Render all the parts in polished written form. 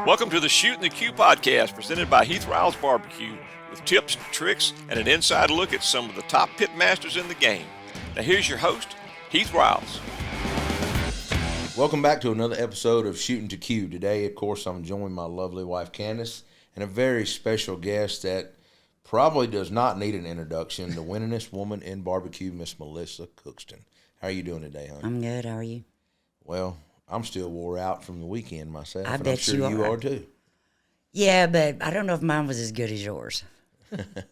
Welcome to the Shootin The Que podcast presented by Heath Riles Barbecue with tips, tricks, and an inside look at some of the top pitmasters in the game. Now here's your host, Heath Riles. Welcome back to another episode of Shootin The Que. Today, of course, I'm joined by my lovely wife, Candace, and a very special guest that probably does not need an introduction, the winningest woman in BBQ, Miss Melissa Cookston. How are you doing today, honey? I'm good. How are you? Well, I'm still wore out from the weekend myself. I and bet I'm sure you are too. Yeah, but I don't know if mine was as good as yours.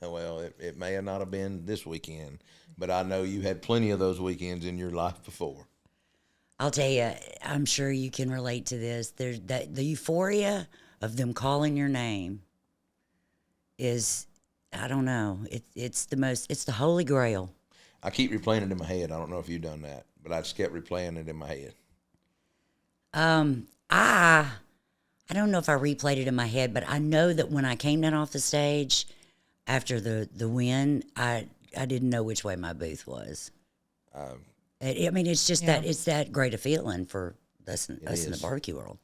Well, it may not have been this weekend, but I know you had plenty of those weekends in your life before. I'll tell you, I'm sure you can relate to this. There's the euphoria of them calling your name is, I don't know, it's the holy grail. I keep replaying it in my head. I don't know if you've done that, but I just kept replaying it in my head. I don't know if I replayed it in my head, but I know that when I came down off the stage after the win, I didn't know which way my booth was. I mean, it's just that it's that great a feeling for us in the barbecue world.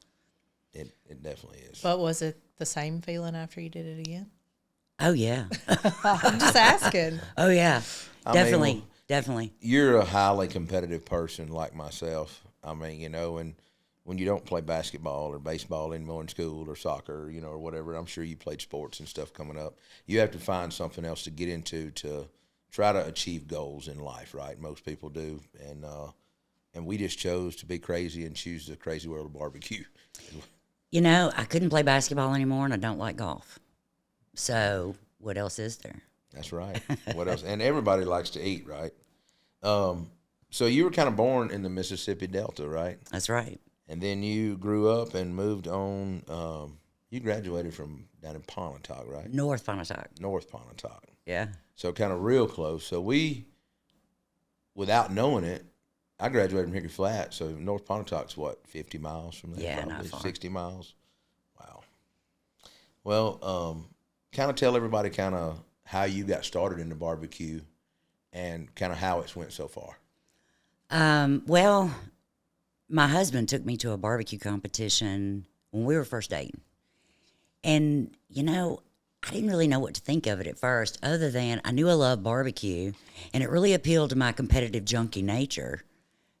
It definitely is. But was it the same feeling after you did it again? Oh yeah. I'm just asking. Oh yeah. Definitely. Definitely. You're a highly competitive person like myself. I mean, and when you don't play basketball or baseball anymore in school or soccer, or whatever, I'm sure you played sports and stuff coming up. You have to find something else to get into to try to achieve goals in life, right? Most people do. And we just chose to be crazy and choose the crazy world of barbecue. I couldn't play basketball anymore, and I don't like golf. So what else is there? That's right. What else? And everybody likes to eat, right? So you were kind of born in the Mississippi Delta, right? That's right. And then you grew up and moved on. You graduated from down in Pontotoc, right? North Pontotoc. North Pontotoc. Yeah. So kind of real close. So we, without knowing it, I graduated from Hickory Flat. So North Pontotoc's what, 50 miles from there? Yeah, probably, not far. 60 miles. Wow. Well, kind of tell everybody kind of how you got started in the barbecue and kind of how it's went so far. Well, my husband took me to a barbecue competition when we were first dating. And, I didn't really know what to think of it at first, other than I knew I loved barbecue, and it really appealed to my competitive junkie nature.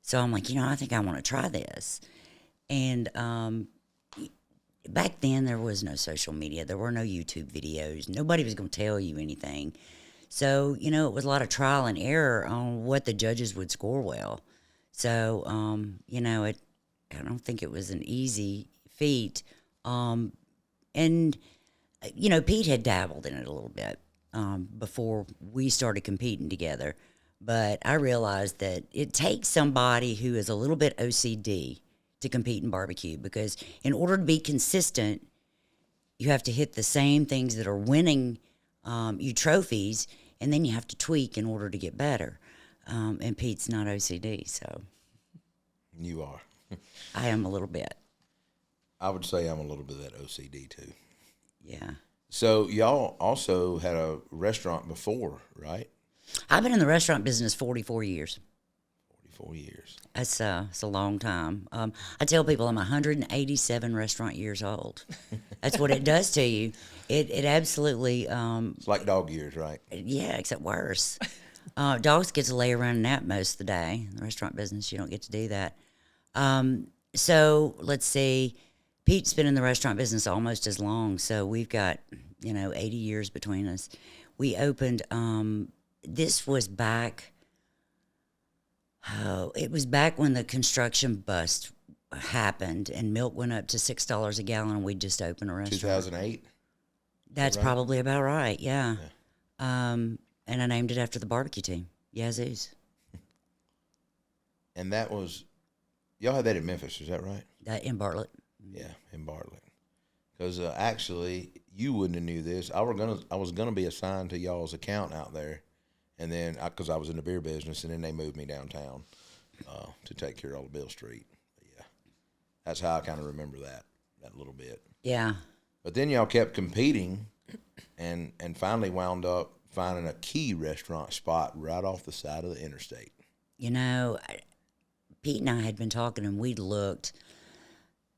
So I'm like, I think I want to try this. And back then, there was no social media. There were no YouTube videos. Nobody was going to tell you anything. So, it was a lot of trial and error on what the judges would score well. So, I don't think it was an easy feat. Pete had dabbled in it a little bit before we started competing together. But I realized that it takes somebody who is a little bit OCD to compete in barbecue, because in order to be consistent, you have to hit the same things that are winning you trophies, and then you have to tweak in order to get better. And Pete's not OCD, so. You are. I am a little bit. I would say I'm a little bit of that OCD too. Yeah. So y'all also had a restaurant before, right? I've been in the restaurant business 44 years. 44 years. It's a long time. I tell people I'm 187 restaurant years old. That's what it does to you. It absolutely. It's like dog years, right? Yeah, except worse. Dogs get to lay around and nap most of the day. In the restaurant business, you don't get to do that. So let's see. Pete's been in the restaurant business almost as long, so we've got 80 years between us. We opened. This was back. Oh, it was back when the construction bust happened and milk went up to $6 a gallon, and we just opened a restaurant. 2008. That's right? probably about right. Yeah. And I named it after the barbecue team, Yazoo's. And that was, y'all had that in Memphis, is that right? In Bartlett. Yeah, in Bartlett. Because actually, you wouldn't have knew this. I was gonna be assigned to y'all's account out there, and then because I was in the beer business, and then they moved me downtown to take care of all the Bill Street. But yeah, that's how I kind of remember that little bit. Yeah. But then y'all kept competing, and finally wound up finding a key restaurant spot right off the side of the interstate. Pete and I had been talking, and we'd looked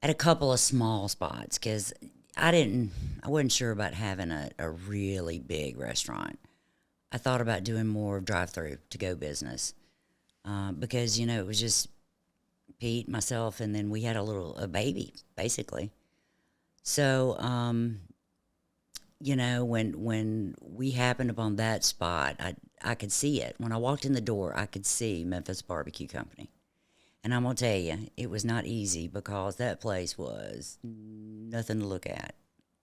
at a couple of small spots because I wasn't sure about having a really big restaurant. I thought about doing more drive-through to-go business because, you know, it was just Pete, myself, and then we had a baby, basically. So, you know, when we happened upon that spot, I could see it. When I walked in the door, I could see Memphis Barbecue Company. And I'm going to tell you, it was not easy because that place was nothing to look at.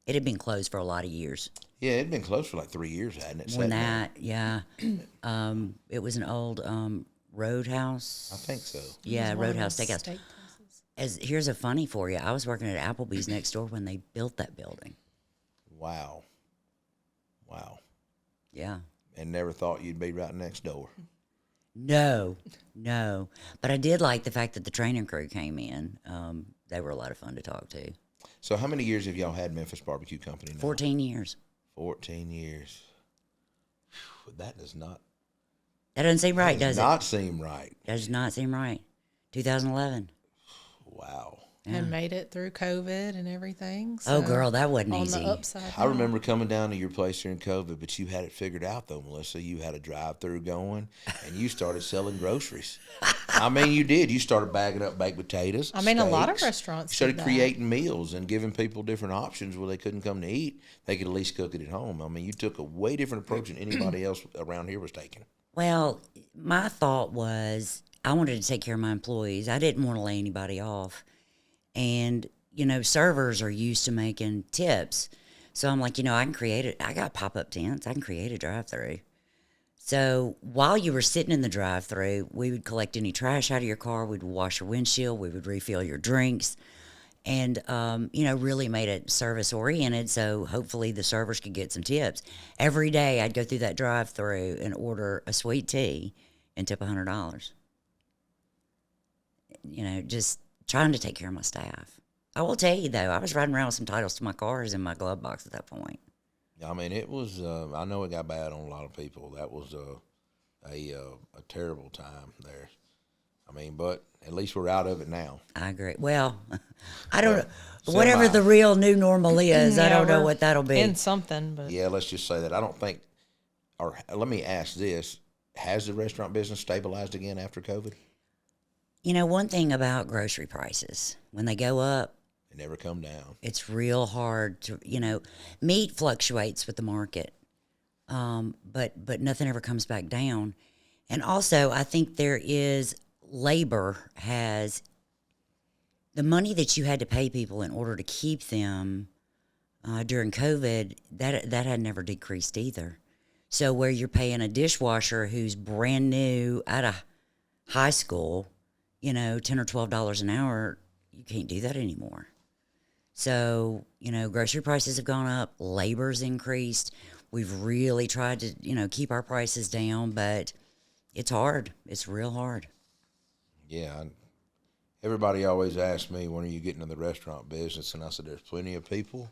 It had been closed for a lot of years. Yeah, it'd been closed for like 3 years, hadn't it? More than that, yeah. It was an old Roadhouse. I think so. Yeah, Roadhouse Steakhouse. Steak places. Here's a funny for you. I was working at Applebee's next door when they built that building. Wow. Yeah. And never thought you'd be right next door. No. But I did like the fact that the training crew came in. They were a lot of fun to talk to. So how many years have y'all had Memphis Barbecue Company now? 14 years. 14 years. Whew, that doesn't seem right, does it? not seem right. Does not seem right. 2011. Wow. And made it through COVID and everything. Oh, so girl, that wasn't on easy. the upside. I remember coming down to your place during COVID, but you had it figured out, though, Melissa. You had a drive-through going, and you started selling groceries. I mean, you did. You started bagging up baked potatoes. I mean, a lot of steaks. restaurants You started did that. creating meals and giving people different options where they couldn't come to eat. They could at least cook it at home. I mean, you took a way different approach than anybody else around here was taking. Well, my thought was I wanted to take care of my employees. I didn't want to lay anybody off. And, you know, servers are used to making tips. So I'm like, you know, I can create it. I got pop-up tents. I can create a drive-through. So while you were sitting in the drive-through, we would collect any trash out of your car. We'd wash your windshield. We would refill your drinks. And, you know, really made it service-oriented so hopefully the servers could get some tips. Every day I'd go through that drive-through and order a sweet tea and tip $100. You know, just trying to take care of my staff. I will tell you, though, I was riding around with some titles to my cars in my glove box at that point. I mean, it was. I know it got bad on a lot of people. That was a terrible time there. I mean, but at least we're out of it now. I agree. Well, I don't know. Semi. Whatever the real new normal is, I Yeah, don't know we're what that'll be. in something, but Yeah, let's just say that. I don't think, or let me ask this: has the restaurant business stabilized again after COVID? You know, one thing about grocery prices, when they go up, They never come down. it's real hard to, you know, meat fluctuates with the market, but nothing ever comes back down. And also, I think there is labor has the money that you had to pay people in order to keep them during COVID, that had never decreased either. So where you're paying a dishwasher who's brand new out of high school, you know, $10 or $12 an hour, you can't do that anymore. So, you know, grocery prices have gone up, labor's increased. We've really tried to, you know, keep our prices down, but it's hard. It's real hard. Yeah. Everybody always asks me, when are you getting in the restaurant business? And I said, there's plenty of people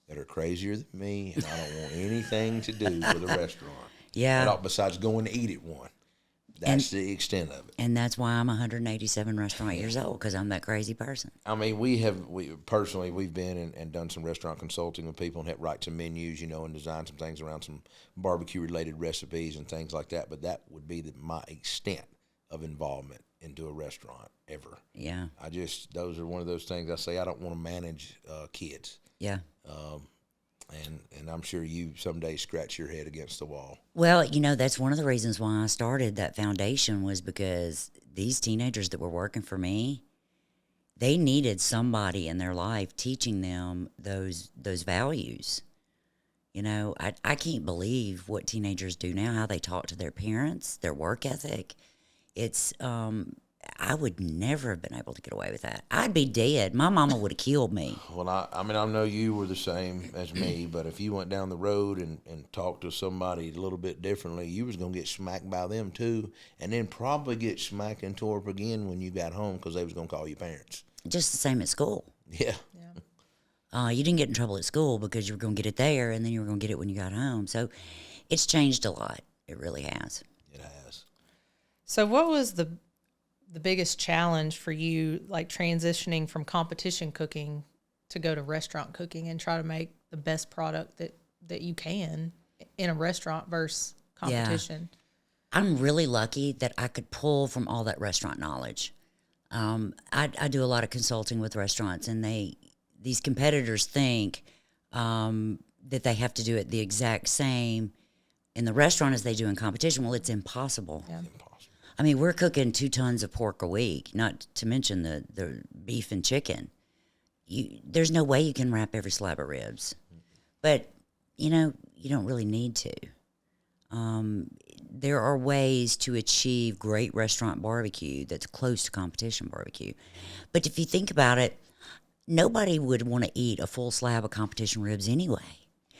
that are crazier than me, and I don't want anything to do with a restaurant. Yeah. Besides going to eat at one. That's the extent of it. And that's why I'm 187 restaurant years old, because I'm that crazy person. I mean, we've been and done some restaurant consulting with people and helped write some menus, you know, and design some things around some barbecue-related recipes and things like that. But that would be my extent of involvement into a restaurant ever. Yeah. Those are one of those things I say I don't want to manage kids. Yeah. And I'm sure you someday scratch your head against the wall. Well, you know, that's one of the reasons why I started that foundation was because these teenagers that were working for me, they needed somebody in their life teaching them those values. You know, I can't believe what teenagers do now, how they talk to their parents, their work ethic. It's, I would never have been able to get away with that. I'd be dead. My mama would have killed me. Well, I mean, I know you were the same as me, but if you went down the road and talked to somebody a little bit differently, you was going to get smacked by them too, and then probably get smacked and tore up again when you got home because they was going to call your parents. Just the same at school. Yeah. You didn't get in trouble at school because you were going to get it there, and then you were going to get it when you got home. So it's changed a lot. It really has. It has. So what was the the biggest challenge for you, like transitioning from competition cooking to go to restaurant cooking and try to make the best product that you can in a restaurant versus competition? Yeah. I'm really lucky that I could pull from all that restaurant knowledge. I do a lot of consulting with restaurants, and these competitors think that they have to do it the exact same in the restaurant as they do in competition. Well, it's impossible. Yeah. I mean, we're cooking 2 tons of pork a week, not to mention the beef and chicken. There's no way you can wrap every slab of ribs. But, you don't really need to. There are ways to achieve great restaurant barbecue that's close to competition barbecue. But if you think about it, nobody would want to eat a full slab of competition ribs anyway.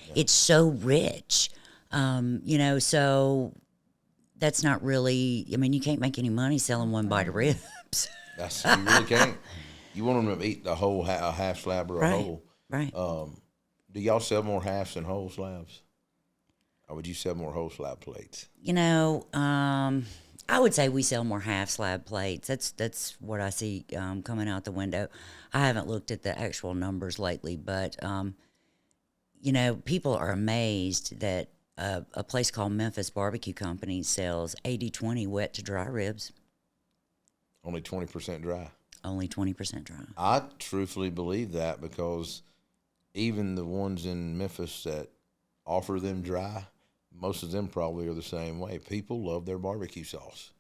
Yeah. It's so rich. So that's not really, you can't make any money selling one bite of ribs. You really can't. You want them to eat the whole a half slab or a whole. Right. Do y'all sell more halves than whole slabs? Or would you sell more whole slab plates? I would say we sell more half slab plates. That's what I see coming out the window. I haven't looked at the actual numbers lately, but, people are amazed that a place called Memphis Barbecue Company sells 80-20 wet to dry ribs. Only 20% dry. Only 20% dry. I truthfully believe that, because even the ones in Memphis that offer them dry, most of them probably are the same way. People love their barbecue sauce.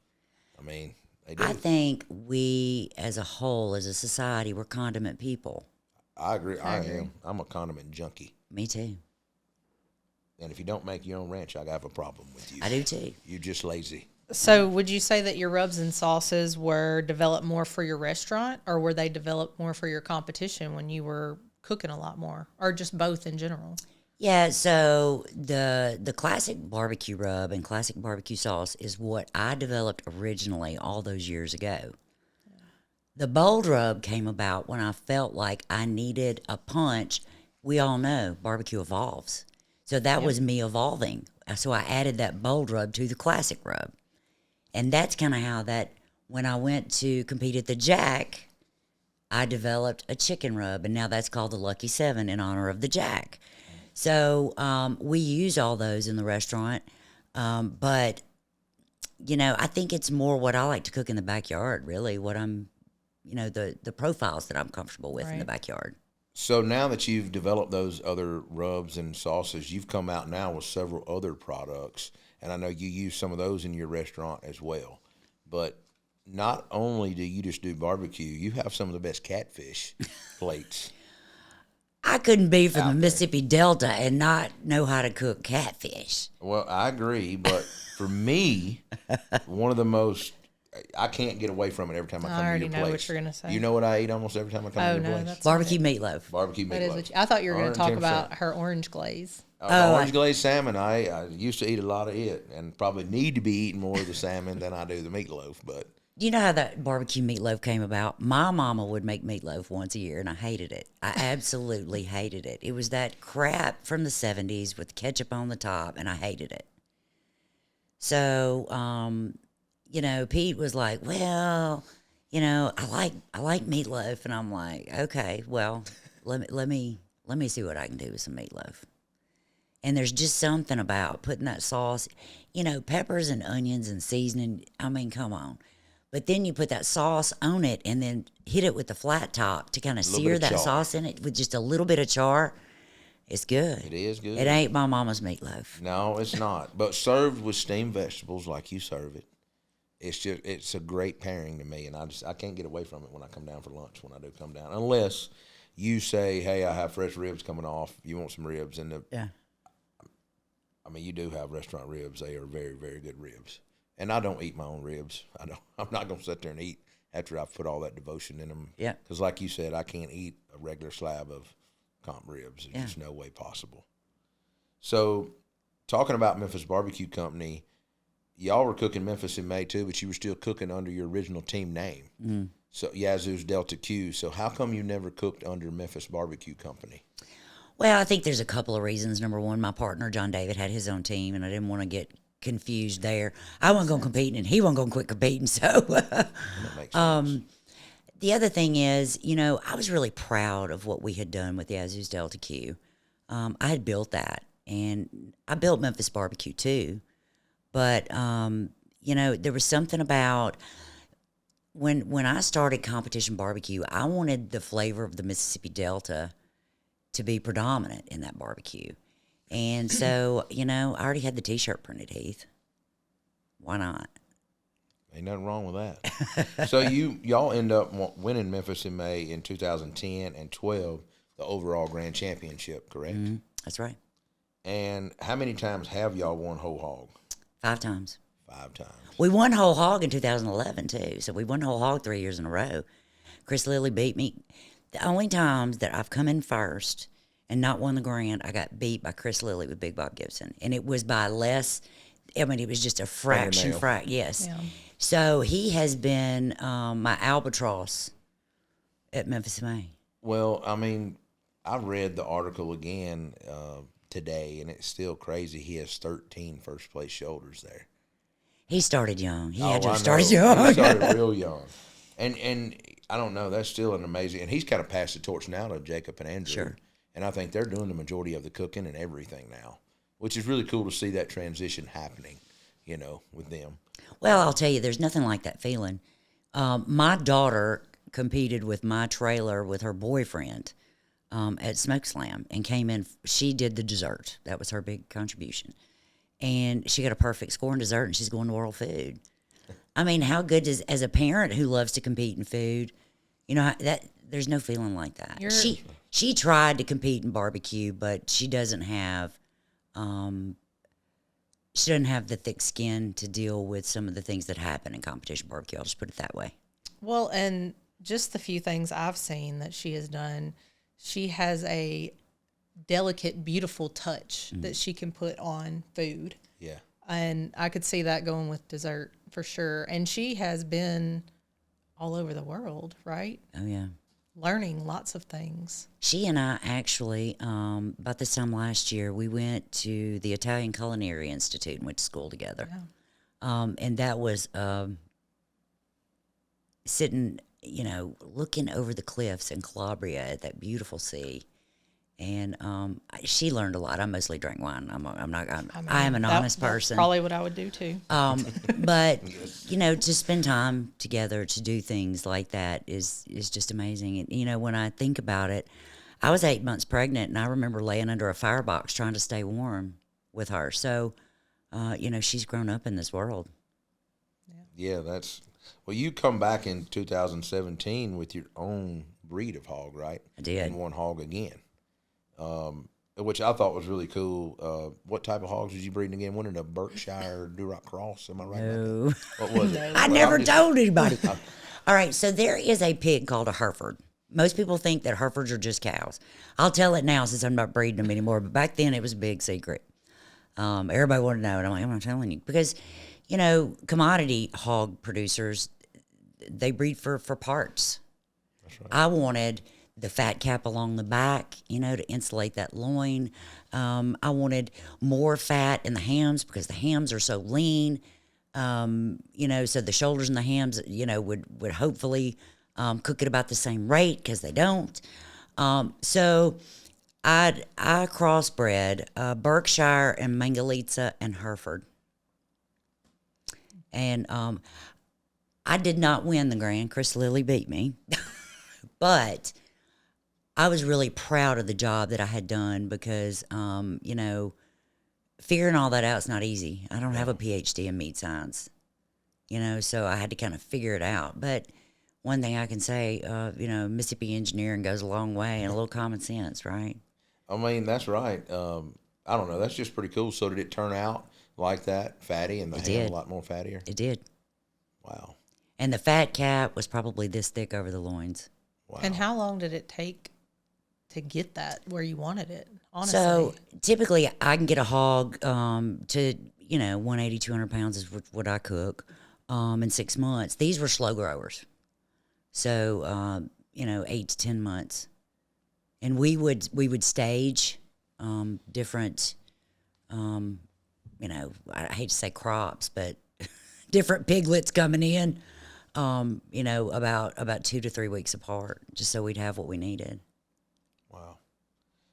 They do. I think we, as a whole, as a society, we're condiment people. I agree. I am. I'm a condiment junkie. Me too. And if you don't make your own ranch, I have a problem with you. I do too. You're just lazy. So would you say that your rubs and sauces were developed more for your restaurant, or were they developed more for your competition when you were cooking a lot more, or just both in general? Yeah, so the classic barbecue rub and classic barbecue sauce is what I developed originally all those years ago. Yeah. The bold rub came about when I felt like I needed a punch. We all know barbecue evolves. So that was me evolving. So I added that bold rub to the classic rub. And that's kind of how when I went to compete at the Jack, I developed a chicken rub, and now that's called the Lucky 7 in honor of the Jack. So we use all those in the restaurant, but, I think it's more what I like to cook in the backyard, really, what I'm, the profiles that I'm comfortable with in the backyard. So now that you've developed those other rubs and sauces, you've come out now with several other products, and I know you use some of those in your restaurant as well. But not only do you just do barbecue, you have some of the best catfish plates. I couldn't be from the Mississippi Delta and not know how to cook catfish. Well, I agree, but for me, one of the most, I can't get away from it every time I come to your place. I already know what you're going to say. You know what I eat almost every time I come to your place? That's barbecue meatloaf. Barbecue That meatloaf. is I thought you were going to talk 110%. about her orange glaze. Orange glazed salmon, I used to eat a lot of it, and probably need to be eating more of the salmon than I do the meatloaf, but... You know how that barbecue meatloaf came about? My mama would make meatloaf once a year, and I hated it. I absolutely hated it. It was that crap from the 70s with ketchup on the top, and I hated it. So, Pete was like, well, I like meatloaf, and I'm like, okay, well, let me see what I can do with some meatloaf. And there's just something about putting that sauce, peppers and onions and seasoning. Come on. But then you put that sauce on it and then hit it with the flat top to kind of sear that sauce in it with just a little bit of char. It's good. It is good. It ain't my mama's meatloaf. No, it's not. But served with steamed vegetables like you serve it, it's a great pairing to me. And I can't get away from it when I come down for lunch, when I do come down. Unless you say, hey, I have fresh ribs coming off. You want some ribs? Yeah. You do have restaurant ribs. They are very, very good ribs. And I don't eat my own ribs. I'm not going to sit there and eat after I've put all that devotion in them. Yeah. Because like you said, I can't eat a regular slab of comp ribs. There's just no way possible. So talking about Memphis Barbecue Company, y'all were cooking Memphis in May too, but you were still cooking under your original team name. Mm. So Yazoo's Delta Q. So how come you never cooked under Memphis Barbecue Company? Well, I think there's a couple of reasons. Number one, my partner, John David, had his own team, and I didn't want to get confused there. I wasn't going to compete, and he wasn't going to quit competing. So, That makes sense. the other thing is, I was really proud of what we had done with the Azus Delta Q. I had built that, and I built Memphis barbecue too. But, there was something about when I started competition barbecue, I wanted the flavor of the Mississippi Delta to be predominant in that barbecue. And so, I already had the T-shirt printed, Heath. Why not? Ain't nothing wrong with that. So y'all end up winning Memphis in May in 2010 and 12, the overall Grand Championship, correct? Mm-hmm. That's right. And how many times have y'all won whole hog? 5 times. 5 times. We won whole hog in 2011 too. So we won whole hog 3 years in a row. Chris Lilly beat me. The only times that I've come in first and not won the grand, I got beat by Chris Lilly with Big Bob Gibson, and it was by less. I mean, it was just a fraction. Yes. Yeah. So he has been my albatross at Memphis May. Well, I mean, I read the article again today, and it's still crazy. He has 13 first-place shoulders there. He started young. He had to I have started know. young. He started real young. And I don't know. That's still an amazing. And he's kind of passed the torch now to Jacob and Andrew. Sure. And I think they're doing the majority of the cooking and everything now, which is really cool to see that transition happening, with them. Well, I'll tell you, there's nothing like that feeling. My daughter competed with my trailer with her boyfriend at Smoke Slam and came in. She did the dessert. That was her big contribution. And she got a perfect score in dessert, and she's going to World Food. I mean, how good does, as a parent who loves to compete in food, that there's no feeling like that. She tried to compete in barbecue, but she doesn't have the thick skin to deal with some of the things that happen in competition barbecue. I'll just put it that way. Well, and just the few things I've seen that she has done, she has a delicate, beautiful touch that she can put on food. Yeah. And I could see that going with dessert for sure. And she has been all over the world, right? Oh, yeah. Learning lots of things. She and I actually, about this time last year, we went to the Italian Culinary Institute and went to school together. Yeah. And that was sitting, looking over the cliffs in Calabria at that beautiful sea. And she learned a lot. I mostly drank wine. I am an honest person. That's probably what I would do too. But to spend time together to do things like that is just amazing. And when I think about it, I was 8 months pregnant, and I remember laying under a firebox trying to stay warm with her. So, she's grown up in this world. Yeah, well, you come back in 2017 with your own breed of hog, right? I did. And won hog again. Which I thought was really cool. What type of hogs was you breeding again? One in a Berkshire Duroc Cross, am I right? No. What was it? I never told anybody. All right, so there is a pig called a Hereford. Most people think that Herefords are just cows. I'll tell it now since I'm not breeding them anymore, but back then it was a big secret. Everybody wanted to know, and I'm like, I'm not telling you. Because, commodity hog producers, they breed for parts. That's right. I wanted the fat cap along the back, to insulate that loin. I wanted more fat in the hams because the hams are so lean. So the shoulders and the hams, would hopefully cook at about the same rate because they don't. So I crossbred Berkshire and Mangalitsa and Hereford. And I did not win the Grand. Chris Lilly beat me. But I was really proud of the job that I had done because, figuring all that out is not easy. I don't have a PhD in meat science, so I had to kind of figure it out. But one thing I can say, Mississippi engineering goes a long way and a little common sense, right? I mean, that's right. I don't know. That's just pretty cool. So did it turn out like that, fatty, and the ham a lot more fattier? It did. Wow. And the fat cap was probably this thick over the loins. Wow. And how long did it take to get that where you wanted it, honestly? So typically I can get a hog to, 180, 200 pounds is what I cook in 6 months. These were slow growers. So, 8 to 10 months. And we would stage different I hate to say crops, but different piglets coming in, about 2 to 3 weeks apart, just so we'd have what we needed. Wow.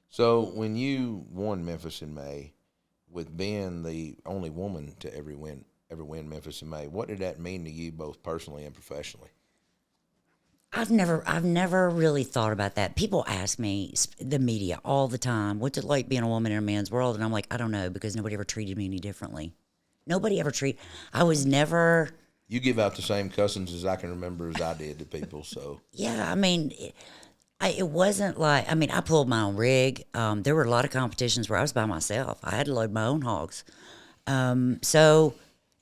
So when you won Memphis in May, with being the only woman to ever win Memphis in May, what did that mean to you both personally and professionally? I've never really thought about that. People ask me, the media, all the time, what's it like being a woman in a man's world? And I'm like, I don't know, because nobody ever treated me any differently. I was never. You give out the same cussings as I can remember as I did to people, so. Yeah, I mean, it wasn't like, I pulled my own rig. There were a lot of competitions where I was by myself. I had to load my own hogs. And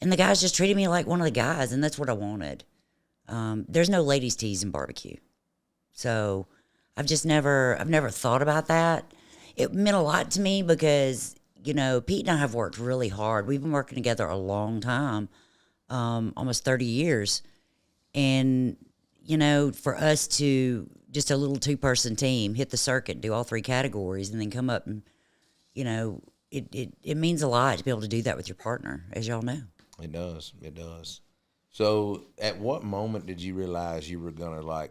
the guys just treated me like one of the guys, and that's what I wanted. There's no ladies' tees in barbecue. So I've never thought about that. It meant a lot to me because, Pete and I have worked really hard. We've been working together a long time, almost 30 years. And, for us to just a little 2-person team, hit the circuit, do all 3 categories, and then come up and, it means a lot to be able to do that with your partner, as y'all know. It does. It does. So at what moment did you realize you were going to,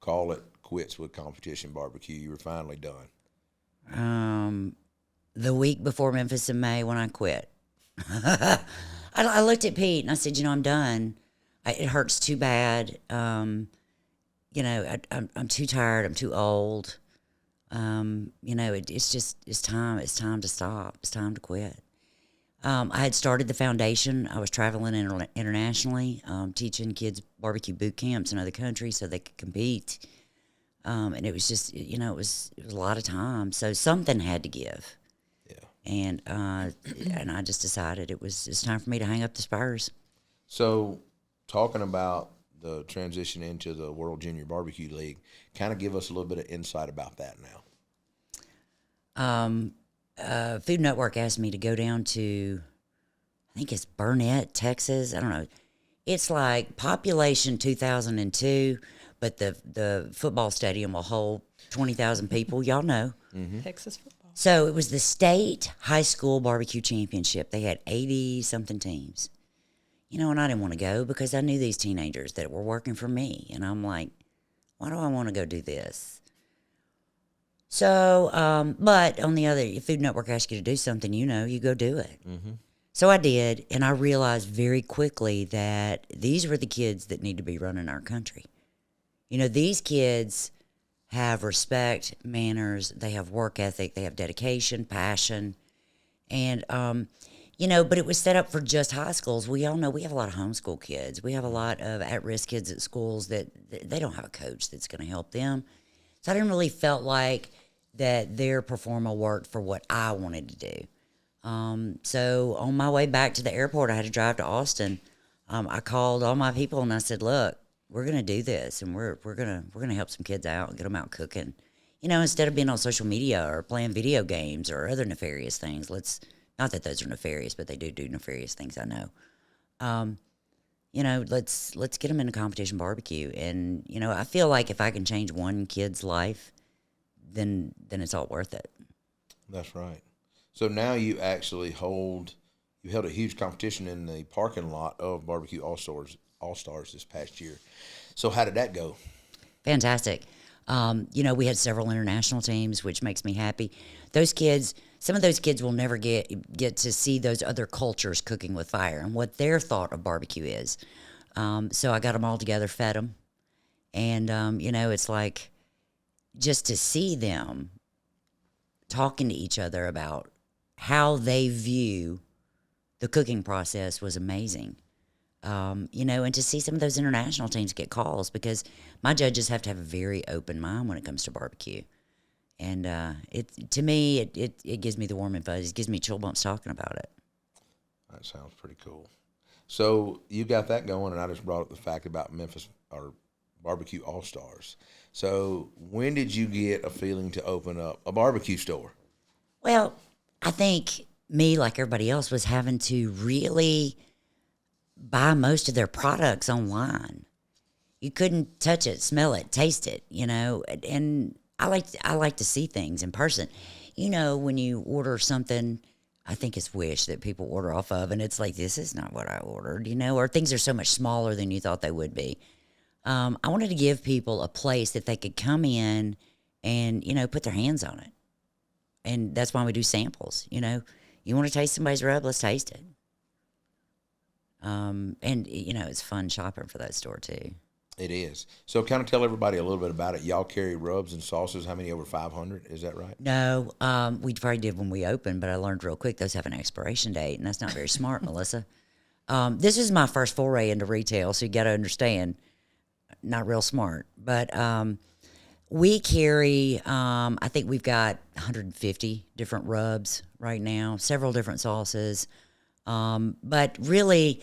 call it quits with competition barbecue? You were finally done. The week before Memphis in May when I quit. I looked at Pete and I said, I'm done. It hurts too bad. I'm too tired. I'm too old. It's time to stop. It's time to quit. I had started the foundation. I was traveling internationally, teaching kids barbecue boot camps in other countries so they could compete. And it was just, it was a lot of time. So something had to give. Yeah. And I just decided it's time for me to hang up the spurs. So talking about the transition into the World Junior BBQ League, kind of give us a little bit of insight about that now. Food Network asked me to go down to, I think it's Burnett, Texas. I don't know. It's like population 2002, but the football stadium will hold 20,000 people. Y'all know. Mm-hmm. Texas football. So it was the state high school barbecue championship. They had 80-something teams. And I didn't want to go because I knew these teenagers that were working for me. And I'm like, why do I want to go do this? So, but on the other, if Food Network asks you to do something, you go do it. Mm-hmm. So I did, and I realized very quickly that these were the kids that need to be running our country. These kids have respect, manners, they have work ethic, they have dedication, passion, and, but it was set up for just high schools. We all know we have a lot of homeschool kids. We have a lot of at-risk kids at schools that they don't have a coach that's going to help them. So I didn't really felt like that their performa worked for what I wanted to do. So on my way back to the airport, I had to drive to Austin. I called all my people and I said, "Look, we're going to do this, and we're going to help some kids out and get them out cooking. Instead of being on social media or playing video games or other nefarious things. Not that those are nefarious, but they do nefarious things. I know. Let's get them into competition barbecue. And, I feel like if I can change one kid's life, then it's all worth it." That's right. So now you actually held a huge competition in the parking lot of Barbecue Allstars this past year. So how did that go? Fantastic. We had several international teams, which makes me happy. Some of those kids will never get to see those other cultures cooking with fire and what their thought of barbecue is. So I got them all together, fed them. And, it's like just to see them talking to each other about how they view the cooking process was amazing. And to see some of those international teams get calls, because my judges have to have a very open mind when it comes to barbecue. And it gives me the warm and fuzzies. It gives me chill bumps talking about it. That sounds pretty cool. So you got that going, and I just brought up the fact about Memphis or Barbecue Allstars. So when did you get a feeling to open up a barbecue store? Well, I think me, like everybody else, was having to really buy most of their products online. You couldn't touch it, smell it, taste it, and I like to see things in person. When you order something, I think it's Wish that people order off of, and it's like, this is not what I ordered, or things are so much smaller than you thought they would be. I wanted to give people a place that they could come in and, put their hands on it. And that's why we do samples, You want to taste somebody's rub, let's taste it. And, it's fun shopping for that store, too. It is. So kind of tell everybody a little bit about it. Y'all carry rubs and sauces. How many? Over 500? Is that right? No, we probably did when we opened, but I learned real quick those have an expiration date, and that's not very smart, Melissa. This is my first foray into retail, so you got to understand, not real smart. But we carry, I think we've got 150 different rubs right now, several different sauces. But really,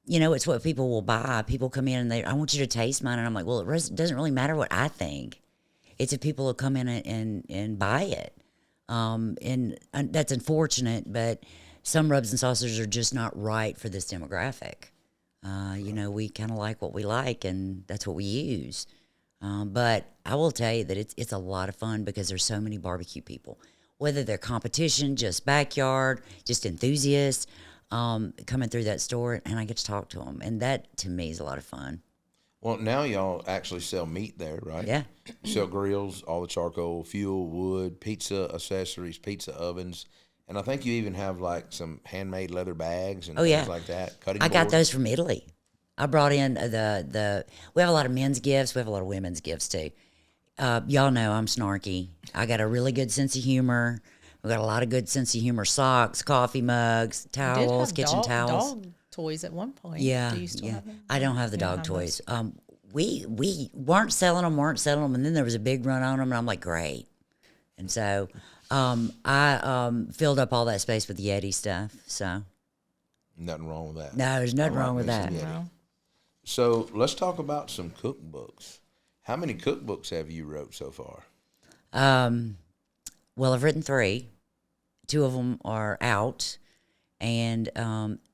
it's what people will buy. People come in and I want you to taste mine. And I'm like, well, it doesn't really matter what I think. It's if people will come in and buy it. And that's unfortunate, but some rubs and sauces are just not right for this demographic. We kind of like what we like, and that's what we use. But I will tell you that it's a lot of fun because there's so many barbecue people, whether they're competition, just backyard, just enthusiasts, coming through that store, and I get to talk to them. And that, to me, is a lot of fun. Well, now y'all actually sell meat there, right? Yeah. Sell grills, all the charcoal, fuel, wood, pizza accessories, pizza ovens. And I think you even have like some handmade leather bags and things like that. Cutting I got boards. those from Italy. I brought in we have a lot of men's gifts. We have a lot of women's gifts too. Y'all know I'm snarky. I got a really good sense of humor. We got a lot of good sense of humor. Socks, coffee mugs, towels, kitchen towels. Dog toys at one point. Yeah, Do you still have them? I don't have the dog toys. We weren't selling them, and then there was a big run on them, and I'm like, great. And so I filled up all that space with Yeti stuff. So Nothing wrong with that. no, there's nothing I like wrong with me some that. Yeti. No. So let's talk about some cookbooks. How many cookbooks have you wrote so far? Well, I've written 3. 2 of them are out. And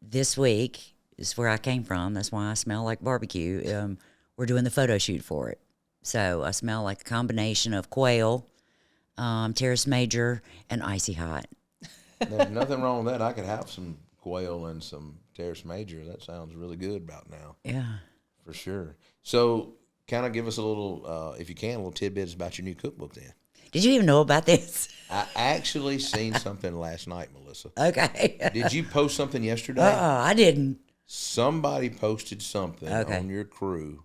this week is where I came from. That's why I smell like barbecue. We're doing the photo shoot for it. So I smell like a combination of quail, Terrace Major, and Icy Hot. There's nothing wrong with that. I could have some quail and some Terrace Major. That sounds really good about now. Yeah. For sure. So kind of give us a little, if you can, a little tidbits about your new cookbook then. Did you even know about this? I actually seen something last night, Melissa. Okay. Did you post something yesterday? I didn't. Somebody posted something Okay. on your crew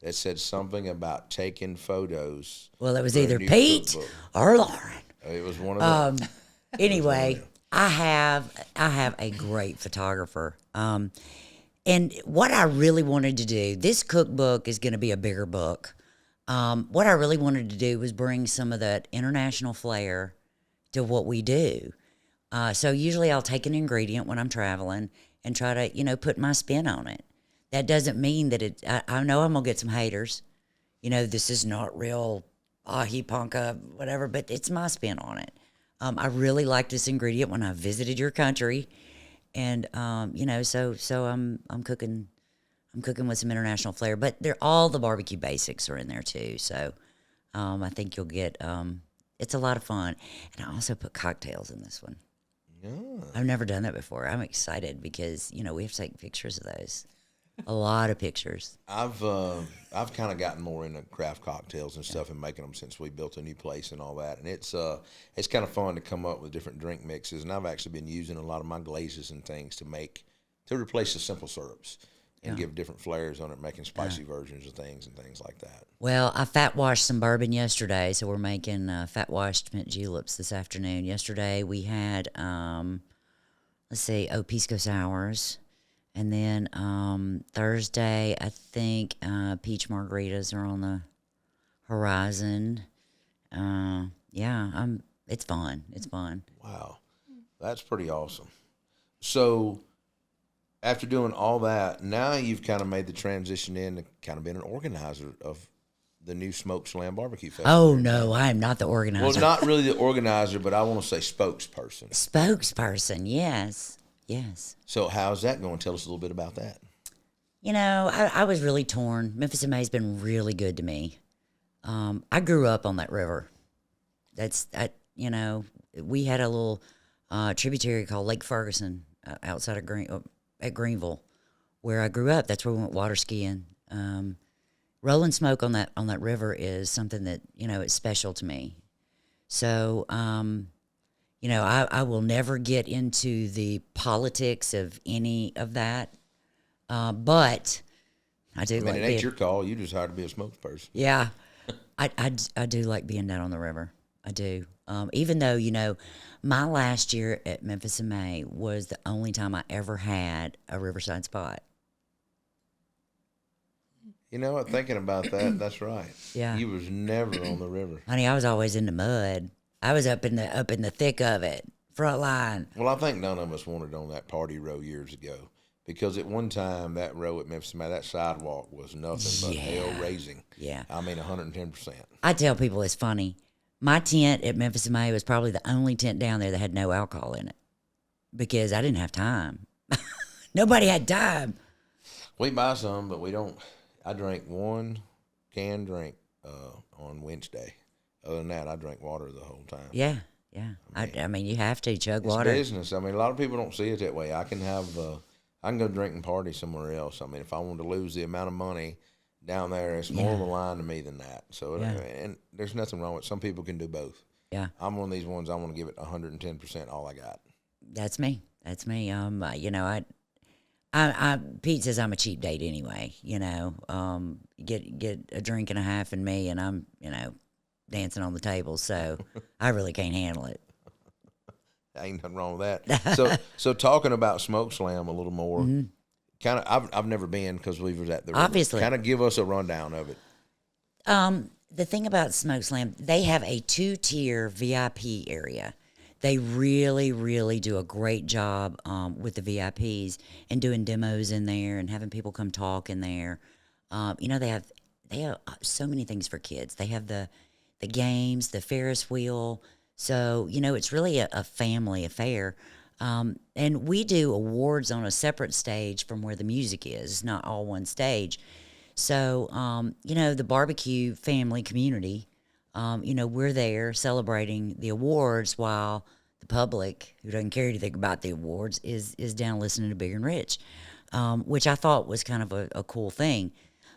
that said something about taking photos. Well, it was for a either new Pete cookbook. or Lauren. It was one of them. Anyway, I have a great photographer. And what I really wanted to do, this cookbook is going to be a bigger book. What I really wanted to do was bring some of that international flair to what we do. So usually I'll take an ingredient when I'm traveling and try to, put my spin on it. That doesn't mean that I know I'm going to get some haters. This is not real ahi panka, whatever, but it's my spin on it. I really like this ingredient when I visited your country. And, so I'm cooking with some international flair, but all the barbecue basics are in there too. So, I think you'll get, it's a lot of fun. And I also put cocktails in this one. Yeah. I've never done that before. I'm excited because, we have to take pictures of those. A lot of pictures. I've kind of gotten more into craft cocktails and stuff and making them since we built a new place and all that. And it's kind of fun to come up with different drink mixes. And I've actually been using a lot of my glazes and things to replace the simple syrups and give different flavors on it, making spicy versions of things and things like that. Well, I fat washed some bourbon yesterday, so we're making fat washed mint juleps this afternoon. Yesterday we had, pisco sours. And then Thursday, I think peach margaritas are on the horizon. It's fun. It's fun. Wow, that's pretty awesome. So after doing all that, now you've kind of made the transition into kind of being an organizer of the new Smoke Slam Barbecue Festival. Oh, no, I am not the organizer. Well, not really the organizer, but I want to say spokesperson. Spokesperson, yes. Yes. So how's that going? Tell us a little bit about that. I was really torn. Memphis in May has been really good to me. I grew up on that river. We had a little tributary called Lake Ferguson outside of at Greenville, where I grew up. That's where we went water skiing. Rolling smoke on that river is something that, it's special to me. So, I will never get into the politics of any of that. But I do like it ain't your call. You just hired to be a spokesperson. Yeah. I do like being down on the river. I do. Even though, my last year at Memphis in May was the only time I ever had a riverside spot. You know what? Thinking about that, that's right. Yeah. You was never on the river. Honey, I was always in the mud. I was up in the thick of it, front line. Well, I think none of us wanted on that party row years ago, because at one time that row at Memphis, that sidewalk was nothing but hell raising. Yeah. 110%. I tell people it's funny. My tent at Memphis in May was probably the only tent down there that had no alcohol in it, because I didn't have time. Nobody had time. We buy some, but we don't. I drank one canned drink on Wednesday. Other than that, I drank water the whole time. Yeah, yeah. I mean, you have to chug it's water. It's business. I mean, a lot of people don't see it that way. I can go drink and party somewhere else. I mean, if I wanted to lose the amount of money down there, it's more of a line to me than that. So, and there's nothing wrong with it. Some people can do both. Yeah. I'm one of these ones, I want to give it 110% all I got. That's me. Pete says I'm a cheap date anyway, get a drink and a half in me and I'm, dancing on the table. So I really can't handle it. Ain't nothing wrong with that. So talking about Smoke Slam a little more, kind of, I've never been because we was at the river. Obviously. Kind of give us a rundown of it. The thing about Smoke Slam, they have a 2-tier VIP area. They really, really do a great job with the VIPs and doing demos in there and having people come talk in there. They have so many things for kids. They have the games, the Ferris wheel. So, it's really a family affair. And we do awards on a separate stage from where the music is. It's not all one stage. So, the barbecue family community, we're there celebrating the awards while the public, who doesn't care anything about the awards, is down listening to Big and Rich, which I thought was kind of a cool thing.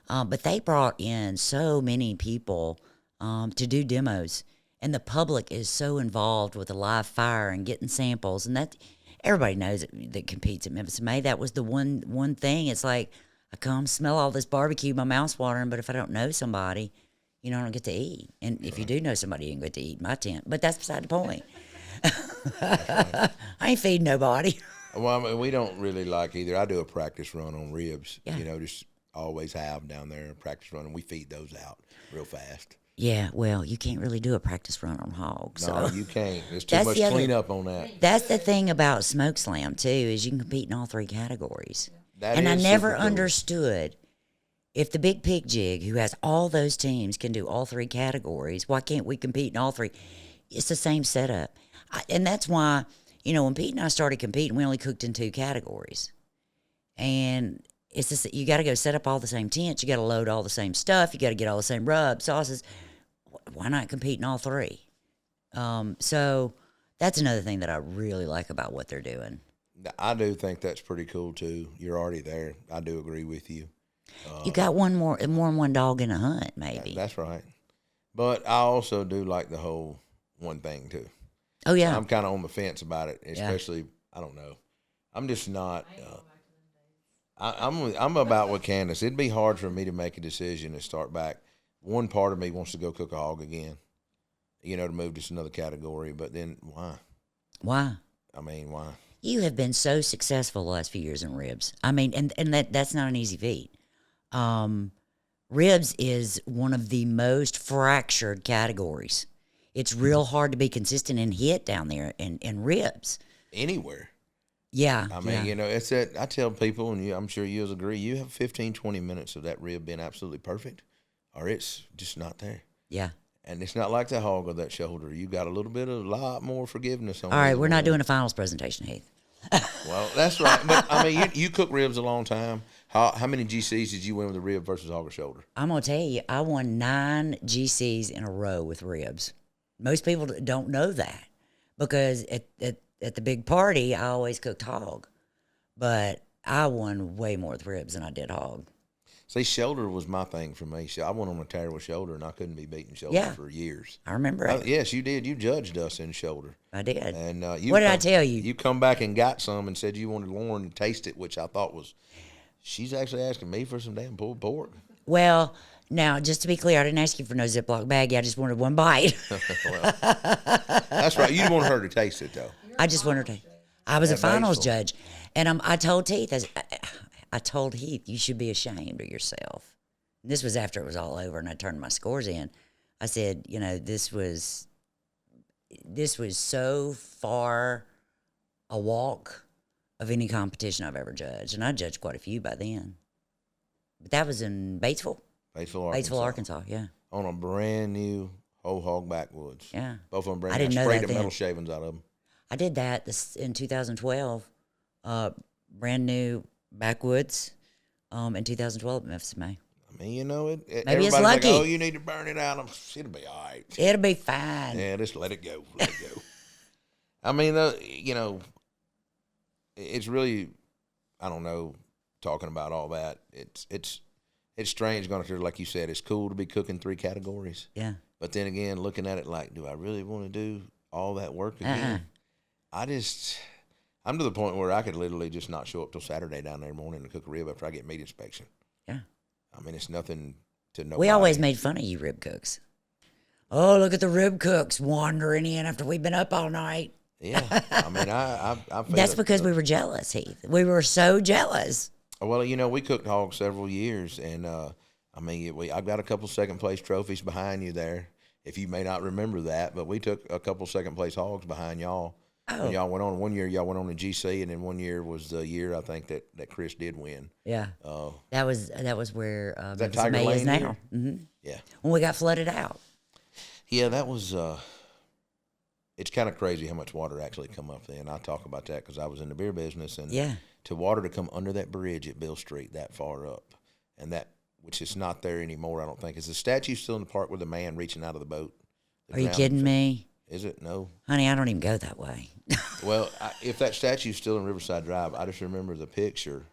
But they brought in so many people to do demos, and the public is so involved with the live fire and getting samples, and that everybody knows that competes at Memphis in May. That was the one thing. It's like, I come smell all this barbecue, my mouth's watering, but if I don't know somebody, I don't get to eat. And if you do know somebody, you can get to eat in my tent. But that's beside the point. I ain't feeding nobody. Well, I mean, we don't really like either. I do a practice run on ribs. Yeah. Just always have down there a practice run, and we feed those out real fast. Yeah, well, you can't really do a practice run on hogs. No, so. you can't. There's too much cleanup on that. That's the thing about Smoke Slam, too, is you can compete in all 3 categories. That and I is never super cool. understood, if the Big Pig Jig, who has all those teams, can do all 3 categories, why can't we compete in all 3? It's the same setup. And that's why, when Pete and I started competing, we only cooked in 2 categories. And it's just, you got to go set up all the same tents. You got to load all the same stuff. You got to get all the same rubs, sauces. Why not compete in all 3? So that's another thing that I really like about what they're doing. I do think that's pretty cool, too. You're already there. I do agree with you. You got more than one dog in a hunt, maybe. That's right. But I also do like the whole one thing, too. Oh, yeah. I'm kind of on the fence about it, especially, I don't know. I'm just not. I'm about with Candace. It'd be hard for me to make a decision to start back. One part of me wants to go cook a hog again, to move to another category. But then why? Why? I mean, why? You have been so successful the last few years in ribs. I mean, and that's not an easy feat. Ribs is one of the most fractured categories. It's real hard to be consistent and hit down there in ribs. Anywhere. Yeah. I mean, it's that I tell people, and I'm sure you'll agree, you have 15, 20 minutes of that rib being absolutely perfect, or it's just not there. Yeah. And it's not like the hog or that shoulder. You got a lot more forgiveness on. All right, we're not doing a finals presentation, Heath. Well, that's right. But I mean, you cook ribs a long time. How many GCs did you win with a rib versus hog or shoulder? I'm gonna tell you, I won 9 GCs in a row with ribs. Most people don't know that, because at the big party, I always cooked hog, but I won way more with ribs than I did hog. See, shoulder was my thing for me. I went on a tear with shoulder, and I couldn't be beating shoulder for years. I remember it. Yes, you did. You judged us in shoulder. I did. And what did I tell you? You come back and got some and said you wanted Lauren to taste it, which I thought was, she's actually asking me for some damn pulled pork. Well, now, just to be clear, I didn't ask you for no Ziploc baggie. I just wanted one bite. Well, that's right. You wanted her to taste it, though. I just wanted to. I was a finals Basil. judge, and I told Heath, I told Heath, you should be ashamed of yourself. And this was after it was all over, and I turned my scores in. I said, you know, this was so far a walk of any competition I've ever judged, and I judged quite a few by then. But that was in Batesville, Arkansas. Yeah. On a brand new whole hog backwoods. Yeah. Both of them brand I new. didn't know Sprayed that the then. metal shavings out of them. I did that in 2012, brand new backwoods, in 2012 at Memphis, May. I mean, you know, Maybe it's everybody's lucky. like, oh, you need to burn it out. It'll be all right. It'll be fine. Yeah, just let it go. Let it go. I mean, you know, it's really, I don't know, talking about all that. It's strange going through, like you said, it's cool to be cooking 3 categories. Yeah. But then again, looking at it like, do I really want to do all that work again? I'm to the point where I could literally just not show up till Saturday down there morning to cook a rib after I get meat inspection. Yeah. I mean, it's nothing to nobody. We always made fun of you rib cooks. Oh, look at the rib cooks wandering in after we've been up all night. Yeah. I mean, I feel That's it, because we were jealous, Heath. We were so jealous. Well, you know, we cooked hogs several years, and I mean, I've got a couple second place trophies behind you there. If you may not remember that, but we took a couple second place hogs behind y'all. Oh. When y'all went on. One year y'all went on the GC, and then one year was the year I think that Chris did win. Yeah. That was where Memphis Tiger May is Lane now. Mm-hmm. Yeah. When we got flooded out. Yeah, that was. It's kind of crazy how much water actually come up there, and I talk about that because I was in the beer business, and to water to come under that bridge at Bill Street that far up, and that which is not there anymore. I don't think is the statue still in the park with the man reaching out of the boat. Are you kidding me? Is it? No. Honey, I don't even go that way. Well, if that statue's still in Riverside Drive, I just remember the picture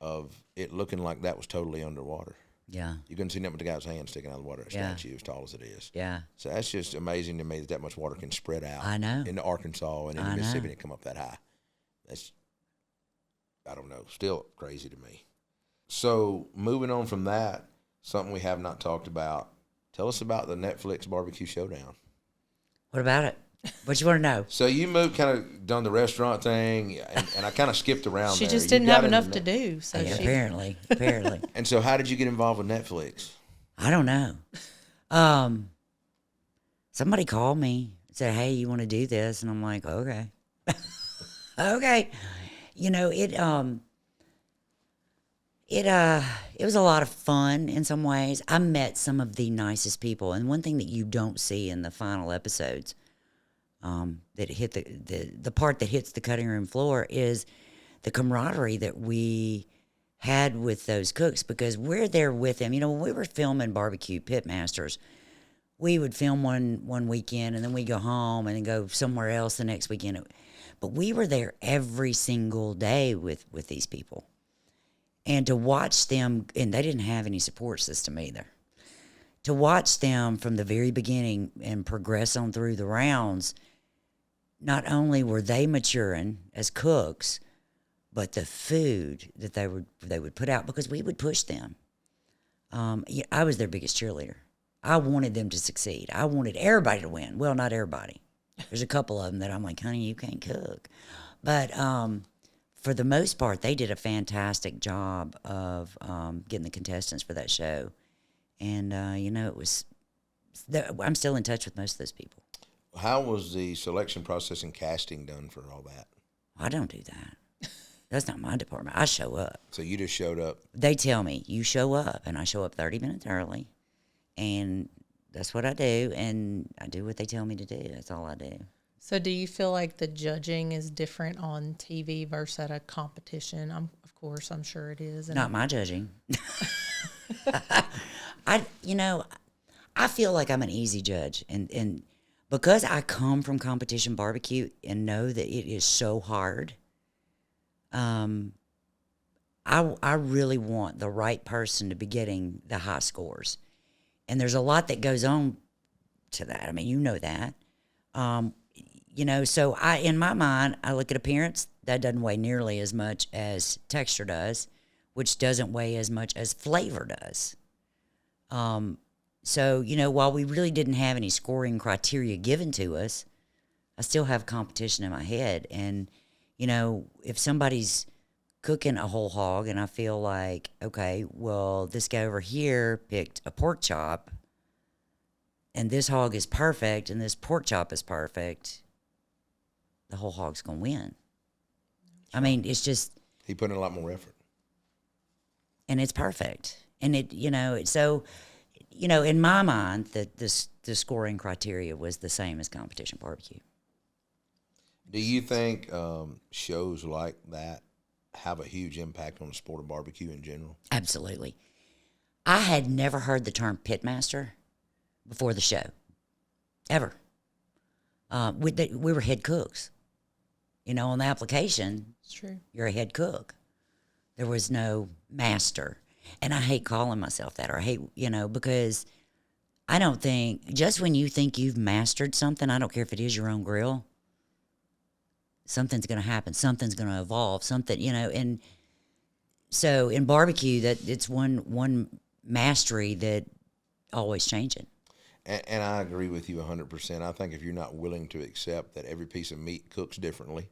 of it looking like that was totally underwater. Yeah. You couldn't see nothing but the guy's hand sticking out of the water. That statue, as tall as it is. Yeah. So that's just amazing to me that much water can spread out. I know. Into Arkansas and into Mississippi and come up that high. That's, I don't know, still crazy to me. So moving on from that, something we have not talked about. Tell us about the Netflix BBQ Showdown. What about it? What you want to know? So you moved, kind of done the restaurant thing, and I kind of skipped around. She there. just You didn't got have into enough to do. So Yeah, she apparently. And so, how did you get involved with Netflix? I don't know. Somebody called me and said, "Hey, you want to do this?" And I'm like, "Okay, okay." You know, it was a lot of fun in some ways. I met some of the nicest people, and one thing that you don't see in the final episodes, that hit the part that hits the cutting room floor is the camaraderie that we had with those cooks, because we're there with them. You know, when we were filming BBQ Pitmasters, we would film one weekend and then we'd go home and then go somewhere else the next weekend. But we were there every single day with these people. And to watch them, and they didn't have any support system either. To watch them from the very beginning and progress on through the rounds, not only were they maturing as cooks, but the food that they would put out, because we would push them. I was their biggest cheerleader. I wanted them to succeed. I wanted everybody to win. Well, not everybody. There's a couple of them that I'm like, honey, you can't cook. But for the most part, they did a fantastic job of getting the contestants for that show. And, you know, I'm still in touch with most of those people. How was the selection process and casting done for all that? I don't do that. That's not my department. I show up. So you just showed up? They tell me, you show up, and I show up 30 minutes early, and that's what I do, and I do what they tell me to do. That's all I do. So do you feel like the judging is different on TV versus at a competition? Of course, I'm sure it is. Not my judging. I feel like I'm an easy judge, and because I come from competition barbecue and know that it is so hard. I really want the right person to be getting the high scores, and there's a lot that goes on to that. I mean, you know that. So in my mind, I look at appearance. That doesn't weigh nearly as much as texture does, which doesn't weigh as much as flavor does. So, while we really didn't have any scoring criteria given to us, I still have competition in my head. And, if somebody's cooking a whole hog and I feel like, okay, well, this guy over here picked a pork chop and this hog is perfect and this pork chop is perfect, the whole hog's going to win. I mean, it's just... He put in a lot more effort. And it's perfect. And in my mind, the scoring criteria was the same as competition barbecue. Do you think shows like that have a huge impact on the sport of barbecue in general? Absolutely. I had never heard the term pitmaster before the show, ever. We were head cooks. On the application, It's true. you're a head cook. There was no master. And I hate calling myself that, or I hate, because I don't think, just when you think you've mastered something, I don't care if it is your own grill, something's going to happen. Something's going to evolve. And so in barbecue, that it's one mastery that always changing. And I agree with you 100%. I think if you're not willing to accept that every piece of meat cooks differently,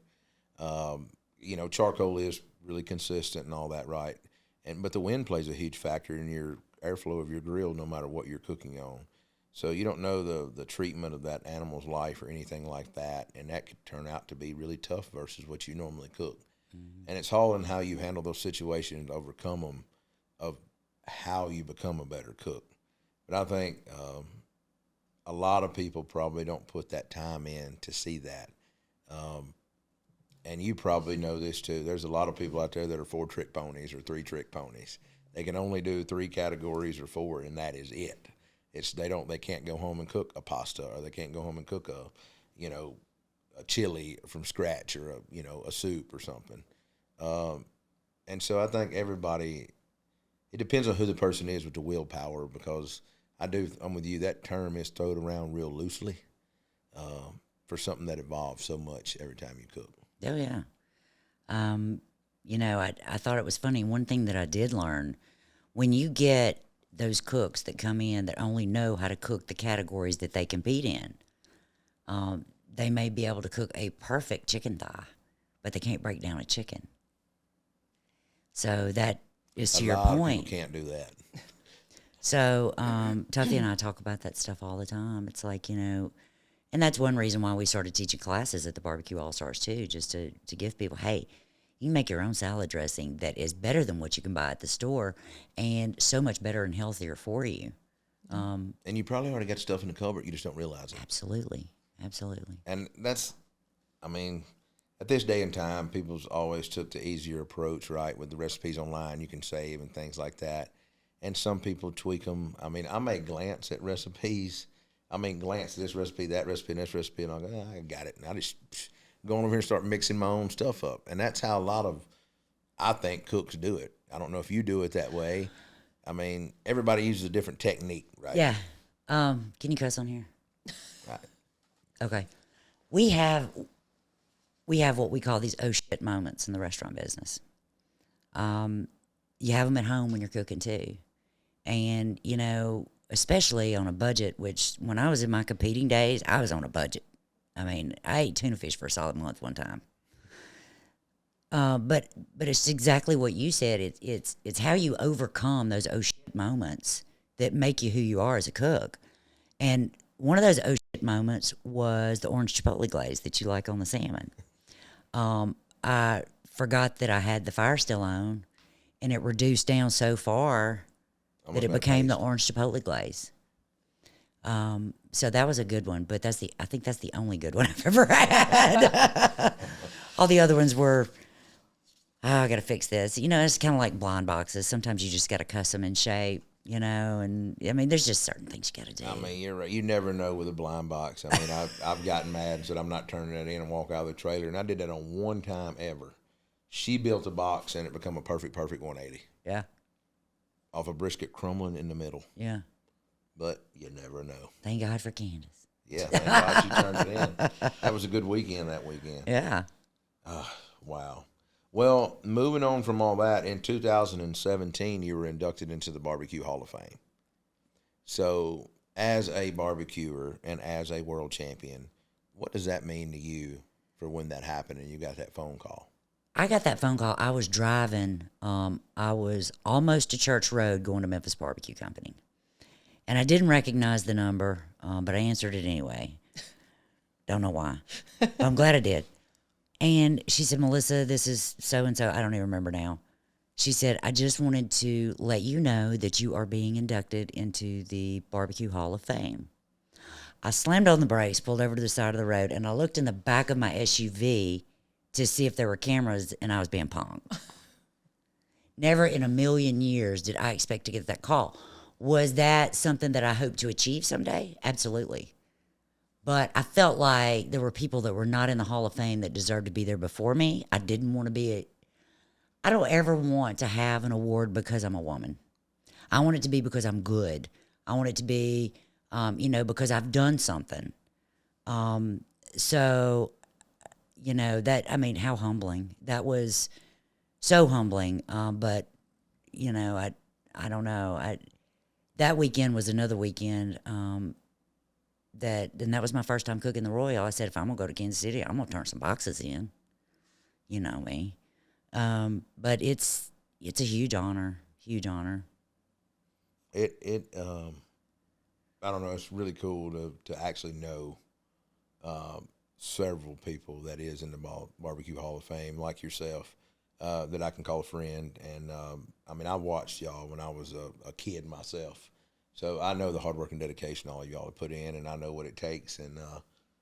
charcoal is really consistent and all that, right? But the wind plays a huge factor in your airflow of your grill, no matter what you're cooking on. So you don't know the treatment of that animal's life or anything like that, and that could turn out to be really tough versus what you normally cook. Mm-hmm. And it's all in how you handle those situations, overcome them, of how you become a better cook. But I think a lot of people probably don't put that time in to see that. And you probably know this too. There's a lot of people out there that are 4-trick ponies or 3-trick ponies. They can only do 3 categories or 4, and that is it. They can't go home and cook a pasta, or they can't go home and cook a chili from scratch, or a soup or something. And so I think everybody, it depends on who the person is with the willpower, because I'm with you, that term is thrown around real loosely for something that evolves so much every time you cook. Oh, yeah. I thought it was funny. One thing that I did learn, when you get those cooks that come in that only know how to cook the categories that they compete in, they may be able to cook a perfect chicken thigh, but they can't break down a chicken. So that is to your point. A lot of people can't do that. So Tuffy and I talk about that stuff all the time. It's like, and that's one reason why we started teaching classes at the BBQ Allstars too, just to give people, hey, you can make your own salad dressing that is better than what you can buy at the store, and so much better and healthier for you. And you probably already got stuff in the cupboard, you just don't realize it. Absolutely. And at this day and time, people's always took the easier approach, right? With the recipes online, you can save and things like that. And some people tweak them. I mean, I may glance at recipes. Glance at this recipe, that recipe, and this recipe, and I'll go, I got it. And I just go on over here and start mixing my own stuff up. And that's how a lot of, I think, cooks do it. I don't know if you do it that way. Everybody uses a different technique, right? Yeah. Can you cuss on here? Right. Okay. We have what we call these oh shit moments in the restaurant business. You have them at home when you're cooking too. And, especially on a budget, which when I was in my competing days, I was on a budget. I ate tuna fish for a solid month one time. But it's exactly what you said. It's how you overcome those oh shit moments that make you who you are as a cook. And one of those oh shit moments was the orange chipotle glaze that you like on the salmon. I forgot that I had the fire still on, and it reduced down so far that it became the orange chipotle glaze. So that was a good one, but I think that's the only good one I've ever had. All the other ones were, I got to fix this. It's kind of like blind boxes. Sometimes you just got to custom and shape. you know, and I mean, there's just certain things you got to do. I mean, you're right. You never know with a blind box. I mean, I've gotten mad and said I'm not turning that in and walk out of the trailer, and I did that on one time ever. She built a box and it became a perfect 180. Yeah. Off a brisket crumbling in the middle. Yeah. But you never know. Thank God for Candace. Yeah, thank God she turned it in. That was a good weekend that weekend. Yeah. Wow. Well, moving on from all that, in 2017, you were inducted into the Barbecue Hall of Fame. So, as a barbecuer and as a world champion, what does that mean to you for when that happened and you got that phone call? I got that phone call. I was driving. I was almost to Church Road going to Memphis Barbecue Company. And I didn't recognize the number, but I answered it anyway. Don't know why. But I'm glad I did. And she said, Melissa, this is so-and-so. I don't even remember now. She said, I just wanted to let you know that you are being inducted into the Barbecue Hall of Fame. I slammed on the brakes, pulled over to the side of the road, and I looked in the back of my SUV to see if there were cameras, and I was being punked. Never in a million years did I expect to get that call. Was that something that I hope to achieve someday? Absolutely. But I felt like there were people that were not in the Hall of Fame that deserved to be there before me. I didn't want to be I don't ever want to have an award because I'm a woman. I want it to be because I'm good. I want it to be, because I've done something. So, how humbling. That was so humbling. But, I don't know. That weekend was another weekend that was my first time cooking the Royal. I said, if I'm going to go to Kansas City, I'm going to turn some boxes in. You know me. But it's a huge honor. Huge honor. I don't know. It's really cool to actually know several people that is in the Barbecue Hall of Fame, like yourself, that I can call a friend. And I watched y'all when I was a kid myself, so I know the hard work and dedication all y'all have put in, and I know what it takes. And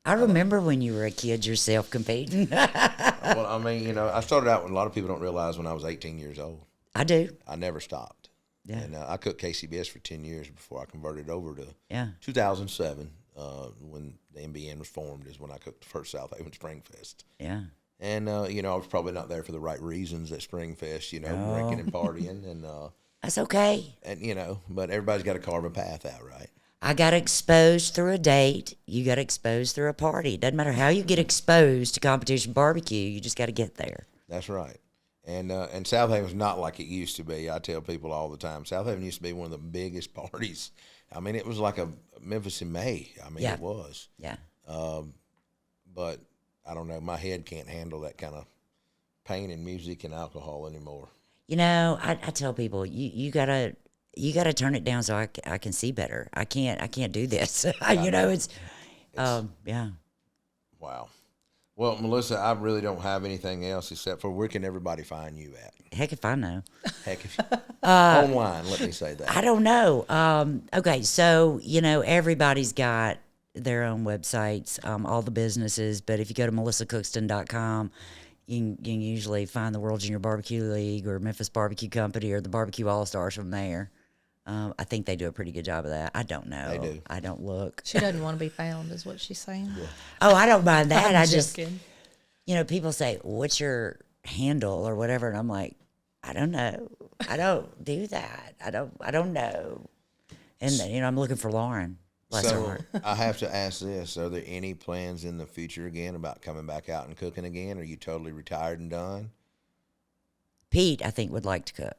I remember when you were a kid yourself competing. well, I started out when a lot of people don't realize when I was 18 years old. I do. I never stopped. Yeah. And I cooked KCBS for 10 years before I converted over to 2007 when the MBN was formed is when I cooked the first South Haven Spring Fest. Yeah. And, I was probably not there for the right reasons at Spring Fest, drinking and partying. And that's okay. And, but everybody's got to carve a path out, right? I got exposed through a date. You got exposed through a party. It doesn't matter how you get exposed to competition barbecue. You just got to get there. That's right. And South Haven's not like it used to be. I tell people all the time, South Haven used to be one of the biggest parties. It was like a Memphis in May. It was. Yeah. But I don't know. My head can't handle that kind of pain and music and alcohol anymore. I tell people you gotta turn it down so I can see better. I can't do this. It's yeah. Wow. Well, Melissa, I really don't have anything else except for where can everybody find you at? Heck if I know. Heck if online, let me say that. I don't know. Okay, so everybody's got their own websites, all the businesses, but if you go to melissacookston.com, you can usually find the World Junior BBQ League or Memphis Barbecue Company or the BBQ Allstars from there. I think they do a pretty good job of that. I don't know. They do. I don't look. She doesn't want to be found, is what she's saying. Yeah. Oh, I don't mind that. I'm just kidding. People say, "What's your handle?" or whatever, and I'm like, I don't know. I don't do that. I don't know. And I'm looking for Lauren. Bless her heart. I have to ask this: are there any plans in the future again about coming back out and cooking again? Are you totally retired and done? Pete, I think, would like to cook.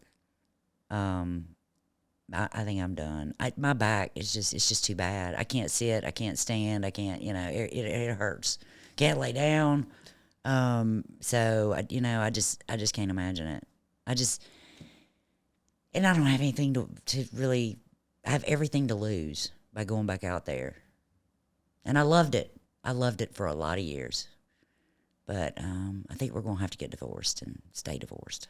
I think I'm done. My back is just too bad. I can't sit. I can't stand. I can't. It hurts. Can't lay down. So I just can't imagine it. And I don't have anything to really. I have everything to lose by going back out there. And I loved it. I loved it for a lot of years. But I think we're going to have to get divorced and stay divorced.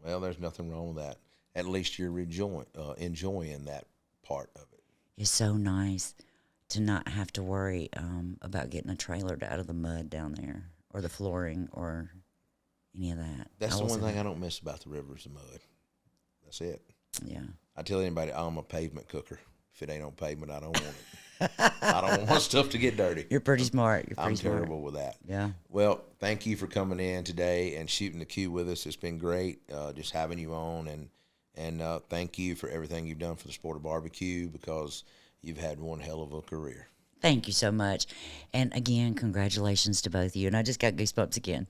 Well, there's nothing wrong with that. At least you're enjoying that part of it. It's so nice to not have to worry about getting a trailer out of the mud down there or the flooring or any of that. That's the one thing I don't miss about the rivers of mud. That's it. Yeah. I tell anybody I'm a pavement cooker. If it ain't on pavement, I don't want it. I don't want my stuff to get dirty. You're pretty smart. I'm terrible with that. Yeah. Well, thank you for coming in today and shooting the que with us. It's been great just having you on, and thank you for everything you've done for the sport of barbecue, because you've had one hell of a career. Thank you so much. And again, congratulations to both of you. And I just got goosebumps again.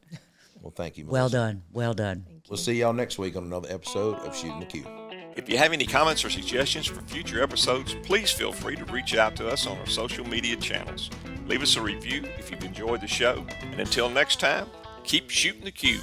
Well, thank you, Melissa. Well done. Well done. We'll see y'all next week on another episode of Shootin The Que. If you have any comments or suggestions for future episodes, please feel free to reach out to us on our social media channels. Leave us a review if you've enjoyed the show. And until next time, keep shooting the que.